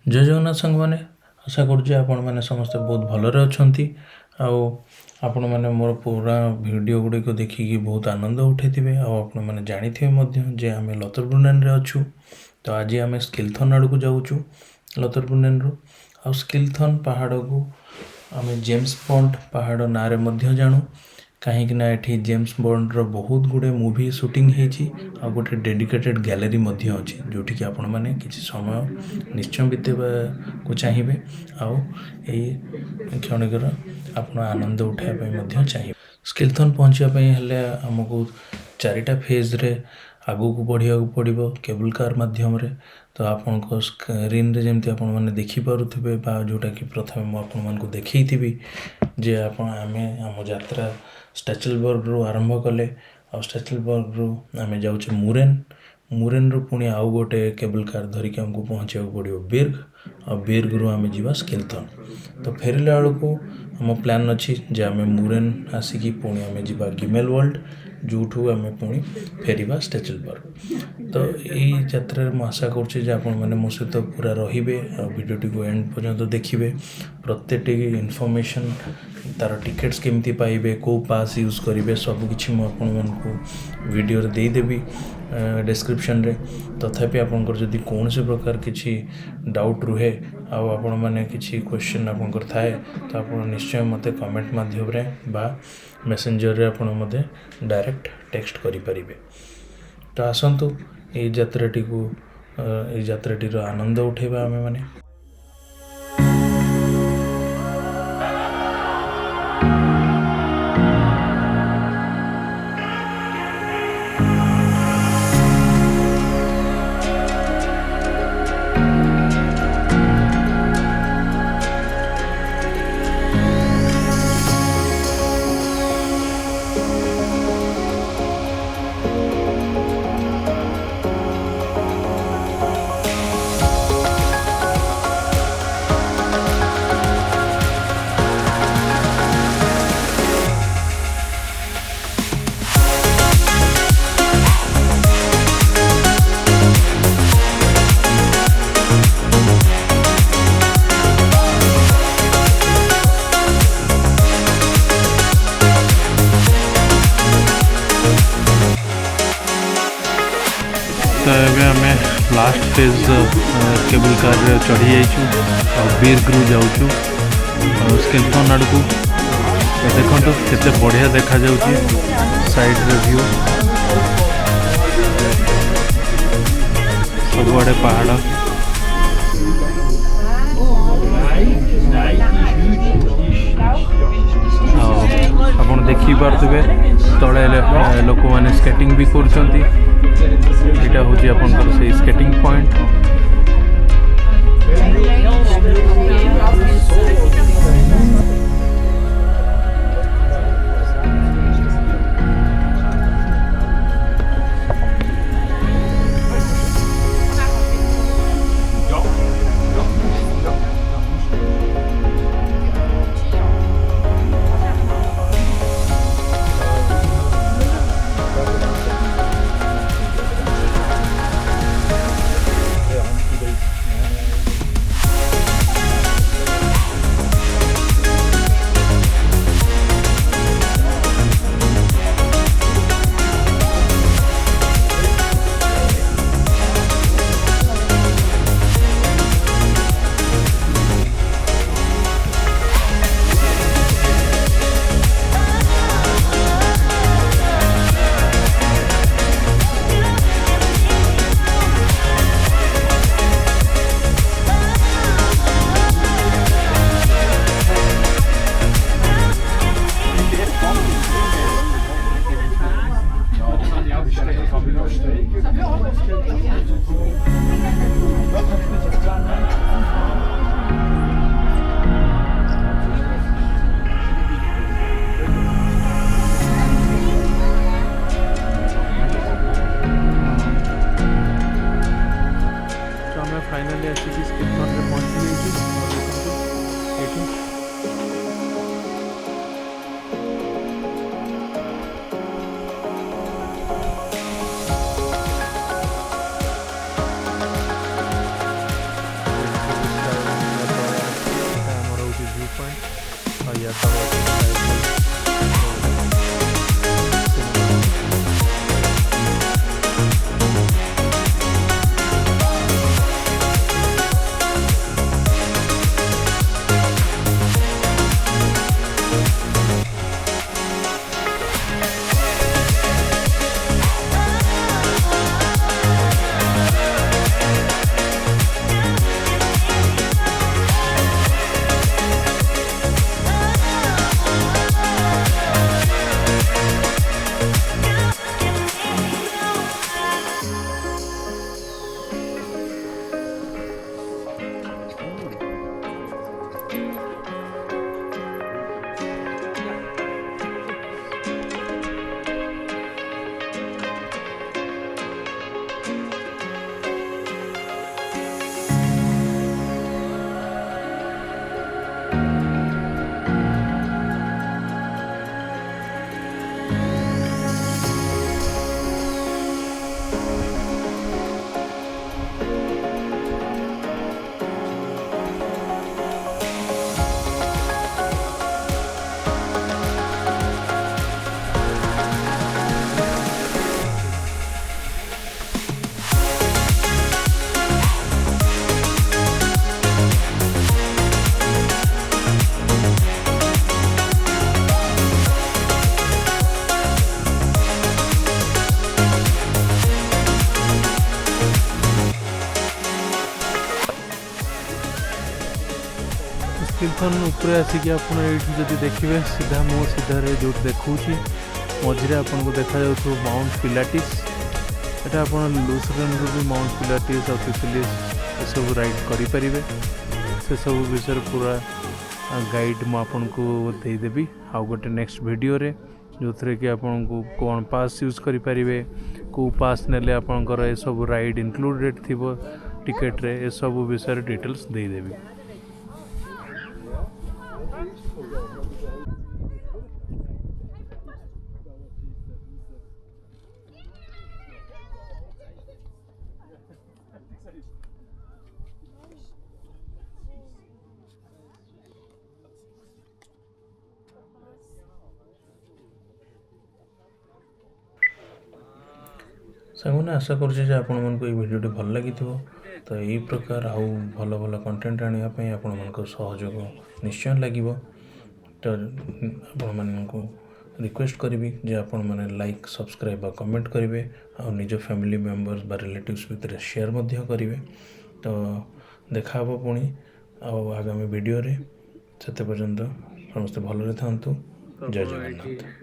जय जगन्नाथ सांग मैंने आशा करुँचे आपण मैंने समस्ते बहुत भलरे अच्छी आपण मैंने मोर पूरा वीडियो गुड़िक देखिकी बहुत आनंद उठे आपण मैंने जानी जे आम लतरब्रुनेन अच्छू। तो आज आम स्किलथर्न आड़ को जाऊँ लतरब्रुनेन रु आ स्किलथर्न पहाड़ को आम जेम्स बॉन्ड पहाड़ ना जानू कहीं ये जेम्स बॉन्ड रो बहुत गुड़े मूवी शूटिंग होती आ गोटे डेडिकेटेड गैलरी अच्छी जोटि कि आपण मैंने किसी समय निश्चय बीतेवा को चाहिए आउ क्षणिकर आप आनंद उठाइबा चाहिए। स्किलथर्न पहुँचापी आमको चारिटा फेज रे आगू को बढ़िया पड़ो केबल कार मध्यम तो आपण को स्क्रीन रे जमती आपण मैंने देखिपे जोटा कि प्रथम मुझे देखी जे आपण आमे आम यात्रा स्टैचलबर्ग रु आरंभ कले आ स्टैचलबर्ग रु आमे जाउछे मुरेन रु पुणी आउ गोटे केबल कार धरिक आमको पहुँचा पड़ो बिर्ग आ बिर्ग रु आमे जीवा स्किलथर्न। तो फेरिला बेलू आम प्लान अच्छी जे आमे मुरेन आसिकी पुणी आमे जीवा गिमेल वर्ल्ड जोठू आमे पुणी फेरिबा स्टैचलबर्ग। तो यही यात्रा मु आशा करुँचे आपण मैंने मो सहित पूरा रहिबे आ वीडियोटी को एंड पर्यंत देखिबे। प्रत्येक इनफॉरमेशन तार टिकेट्स केमती पाइबे को पास यूज करेंगे सबकि मुझे वीडियो रे देदेवी डिस्क्रिप्शन रे। तथापि आपंकर जदि कौन से प्रकार किसी डाउट रुहे आपण मैंने किसी क्वेश्चन आपंकर थाए तो आप निश्चय मत कमेंट माध्यम रे बा मेसेंजर रे आपण मते डायरेक्ट टेक्स्ट करि परिबे। तो आसंतु ये यात्राटी को यात्राटीर आनंद उठेबा आमे माने। तो ये आम लास्ट फेज केबल कार चढ़ी जाइए बिर्ग रु जाऊँ स्किलथर्न आड़ को। देखो केते बढ़िया देखा जाउची साइड रे व्यू सबुआड़े पहाड़ आपन देखी पारे तले लोक मैंने स्केटिंग भी कर यहाँ हूँ आपंकर से स्केटिंग पॉइंट। फाइनाली आसिक स्किलथर्न रे पहुंची जाइए। शिल्थर्न उपरे आसिक आपड़ी देखिए सीधा मो सीधारे जो देखूँ मझे आपको देखा माउंट पिलाटिस यहाँ आप लुसरन भी माउंट पिलाटिस और पिपिलिस सब राइड करें से सब विषय पूरा गाइड मुझको देदेवी आउ गोटे नेक्स्ट वीडियो रे जो थे कि आपन को कौन पास यूज करें कौ पास ने आपंकर ये सब राइड इनक्लूडेड थी टिकेट रे ये सब विषय डिटेल्स देदेवी। सामने आशा करुचे आपण मानक ये वीडियो भल लगी तो यही प्रकार आउ भल भल कंटेंट आने आपण मानक सहयोग निश्चय लगे तो आपण मानक रिक्वेस्ट करी जे आपण मैंने लाइक सब्सक्राइब कमेंट करेंगे आ निज फैमिली मेंबर्स बा रिलेटिव्स भितर शेयर करेंगे तो देखा पुणी आगामी वीडियो रे से पर्यंत समस्ते भलरे था। जय जगन्नाथ।